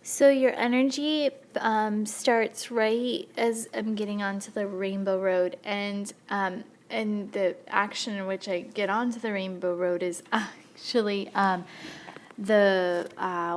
So your energy starts right as I'm getting onto the Rainbow Road, and the action in which I get onto the Rainbow Road is actually the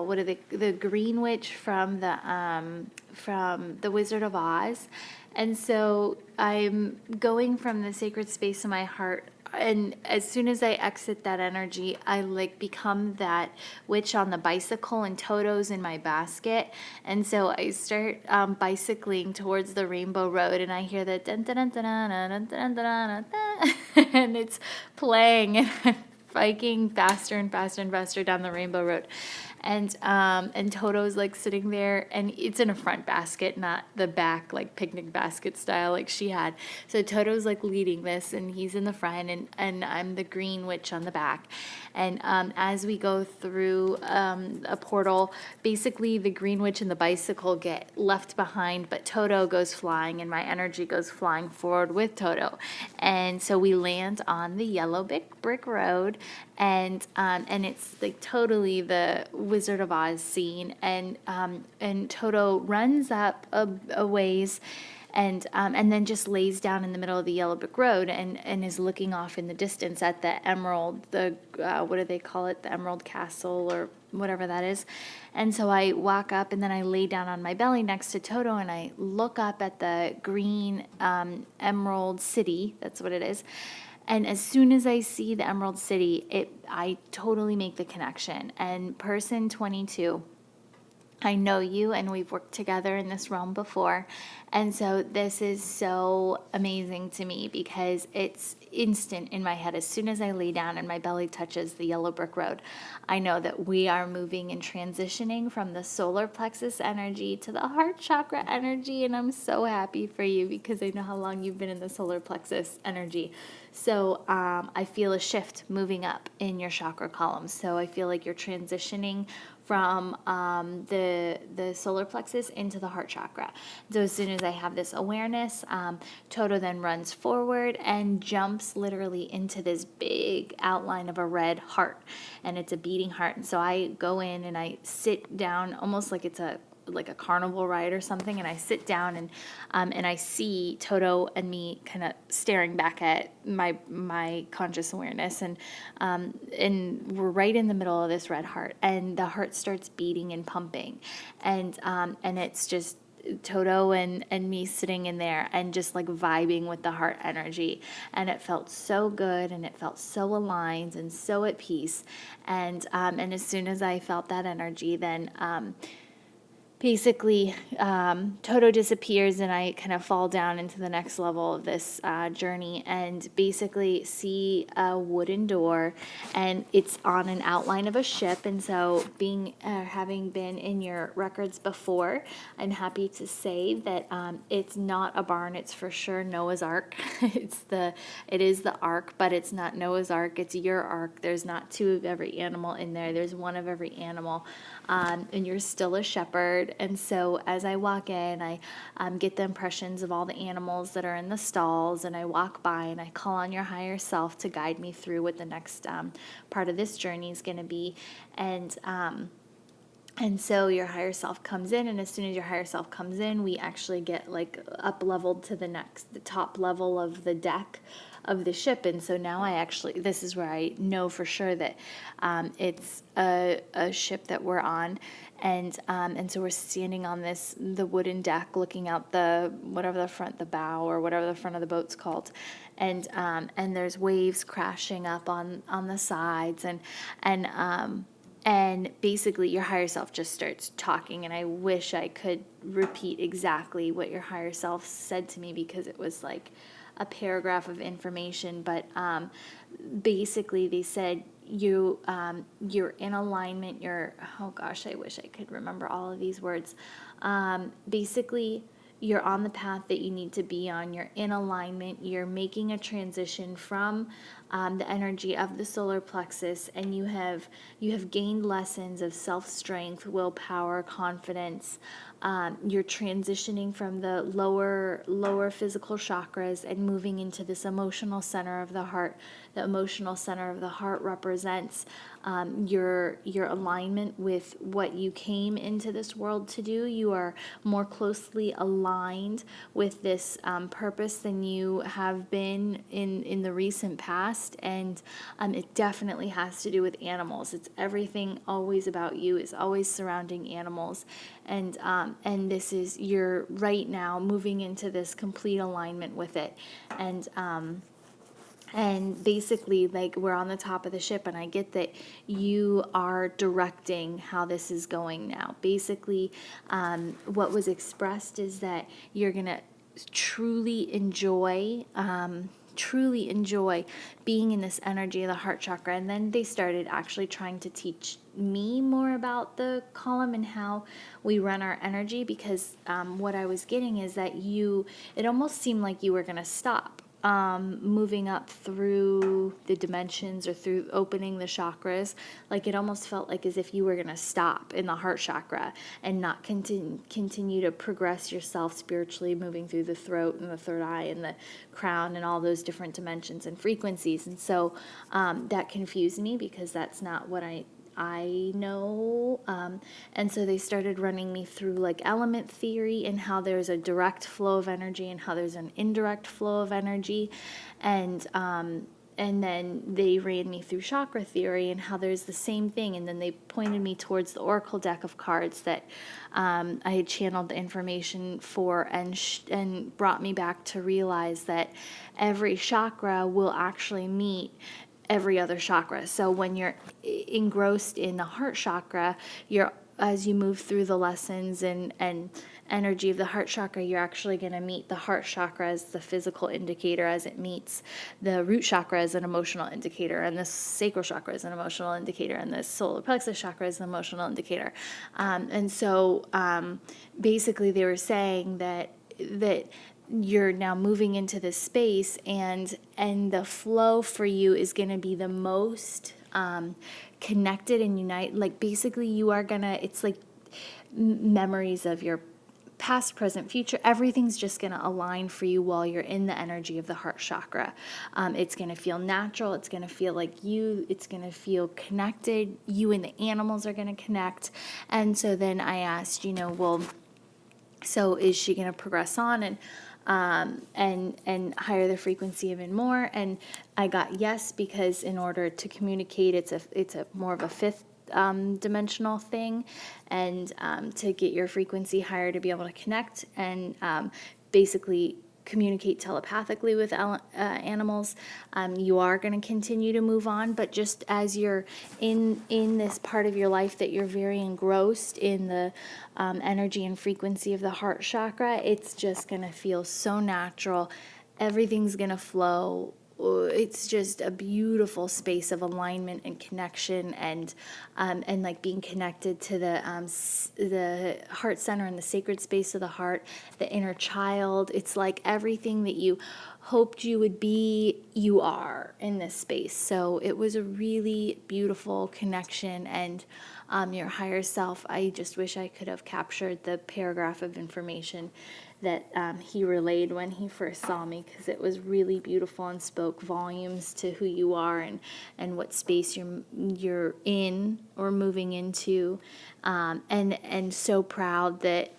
what are the Green Witch from the Wizard of Oz, and so I'm going from the sacred space of my heart. And as soon as I exit that energy, I like become that witch on the bicycle, and Toto's in my basket. And so I start bicycling towards the Rainbow Road, and I hear the dun dun dun dun dun dun dun dun dun, and it's playing, and I'm biking faster and faster and faster down the Rainbow Road. And Toto's like sitting there, and it's in a front basket, not the back like picnic basket style like she had. So Toto's like leading this, and he's in the front, and I'm the green witch on the back. And as we go through a portal, basically the green witch and the bicycle get left behind, but Toto goes flying, and my energy goes flying forward with Toto. And so we land on the yellow brick road, and it's like totally the Wizard of Oz scene, and Toto runs up a ways, and then just lays down in the middle of the yellow brick road, and is looking off in the distance at the emerald, what do they call it, the Emerald Castle or whatever that is. And so I walk up, and then I lay down on my belly next to Toto, and I look up at the green Emerald City. That's what it is. And as soon as I see the Emerald City, I totally make the connection. And person 22, I know you, and we've worked together in this realm before. And so this is so amazing to me because it's instant in my head. As soon as I lay down and my belly touches the yellow brick road, I know that we are moving and transitioning from the solar plexus energy to the heart chakra energy. And I'm so happy for you because I know how long you've been in the solar plexus energy. So I feel a shift moving up in your chakra column. So I feel like you're transitioning from the solar plexus into the heart chakra. So as soon as I have this awareness, Toto then runs forward and jumps literally into this big outline of a red heart, and it's a beating heart. And so I go in and I sit down, almost like it's like a carnival ride or something, and I sit down, and I see Toto and me kind of staring back at my conscious awareness, and we're right in the middle of this red heart, and the heart starts beating and pumping, and it's just Toto and me sitting in there and just like vibing with the heart energy, and it felt so good, and it felt so aligned and so at peace, and as soon as I felt that energy, then basically, Toto disappears, and I kind of fall down into the next level of this journey, and basically see a wooden door, and it's on an outline of a ship. And so, having been in your records before, I'm happy to say that it's not a barn. It's for sure Noah's Ark. It is the Ark, but it's not Noah's Ark. It's your Ark. There's not two of every animal in there. There's one of every animal, and you're still a shepherd. And so as I walk in, I get the impressions of all the animals that are in the stalls, and I walk by and I call on your higher self to guide me through what the next part of this journey is going to be. And so your higher self comes in, and as soon as your higher self comes in, we actually get like up leveled to the top level of the deck of the ship. And so now this is where I know for sure that it's a ship that we're on. And so we're standing on the wooden deck, looking out the bow or whatever the front of the boat's called, and there's waves crashing up on the sides, and basically your higher self just starts talking, and I wish I could repeat exactly what your higher self said to me because it was like a paragraph of information, but basically they said you're in alignment, oh gosh, I wish I could remember all of these words. Basically, you're on the path that you need to be on. You're in alignment. You're making a transition from the energy of the solar plexus, and you have gained lessons of self-strength, willpower, confidence. You're transitioning from the lower physical chakras and moving into this emotional center of the heart The emotional center of the heart represents your alignment with what you came into this world to do. You are more closely aligned with this purpose than you have been in the recent past, and it definitely has to do with animals. It's everything always about you is always surrounding animals, and this is you're right now moving into this complete alignment with it, and basically, like, we're on the top of the ship, and I get that you are directing how this is going now. Basically, what was expressed is that you're going to truly enjoy being in this energy of the heart chakra. And then they started actually trying to teach me more about the column and how we run our energy, because what I was getting is that it almost seemed like you were going to stop moving up through the dimensions or through opening the chakras. Like, it almost felt like as if you were going to stop in the heart chakra and not continue to progress yourself spiritually, moving through the throat and the third eye and the crown and all those different dimensions and frequencies. And so that confused me, because that's not what I know. And so they started running me through like element theory and how there's a direct flow of energy and how there's an indirect flow of energy. And then they ran me through chakra theory and how there's the same thing. And then they pointed me towards the oracle deck of cards that I had channeled the information for, and brought me back to realize that every chakra will actually meet every other chakra. So when you're engrossed in the heart chakra, as you move through the lessons and energy of the heart chakra, you're actually going to meet the heart chakra as the physical indicator, as it meets the root chakra as an emotional indicator, and the sacral chakra as an emotional indicator, and the solar plexus chakra as an emotional indicator. And so basically they were saying that you're now moving into this space, and the flow for you is going to be the most connected and unite. Like, basically you are gonna, it's like memories of your past, present, future, everything's just going to align for you while you're in the energy of the heart chakra. It's going to feel natural. It's going to feel like you. It's going to feel connected. You and the animals are going to connect. And so then I asked, well, so is she going to progress on and higher the frequency even more? And I got yes, because in order to communicate, it's a more of a fifth dimensional thing, and to get your frequency higher, to be able to connect and basically communicate telepathically with animals. You are going to continue to move on, but just as you're in this part of your life that you're very engrossed in the energy and frequency of the heart chakra, it's just going to feel so natural. Everything's going to flow. It's just a beautiful space of alignment and connection, and like being connected to the heart center and the sacred space of the heart, the inner child. It's like everything that you hoped you would be, you are in this space. So it was a really beautiful connection, and your higher self. I just wish I could have captured the paragraph of information that he relayed when he first saw me, because it was really beautiful and spoke volumes to who you are and what space you're in or moving into, and so proud that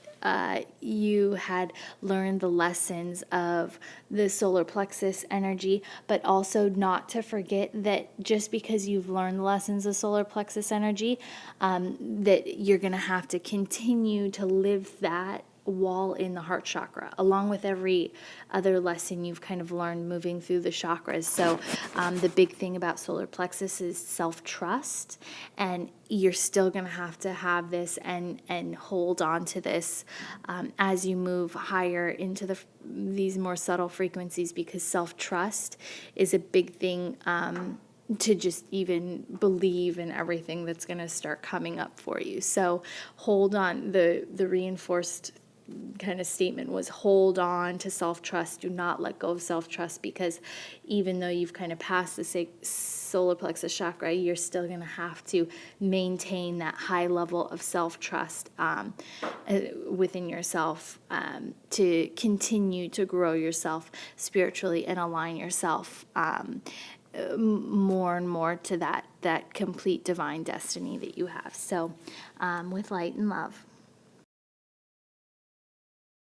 you had learned the lessons of the solar plexus energy, but also not to forget that just because you've learned the lessons of solar plexus energy, that you're going to have to continue to live that while in the heart chakra, along with every other lesson you've kind of learned moving through the chakras. So the big thing about solar plexus is self-trust, and you're still going to have this and hold on to this as you move higher into these more subtle frequencies, because self-trust is a big thing to just even believe in everything that's going to start coming up for you. So hold on. The reinforced kind of statement was hold on to self-trust. Do not let go of self-trust, because even though you've kind of passed the solar plexus chakra, you're still going to have to maintain that high level of self-trust within yourself to continue to grow yourself spiritually and align yourself more and more to that complete divine destiny that you have. So, with light and love.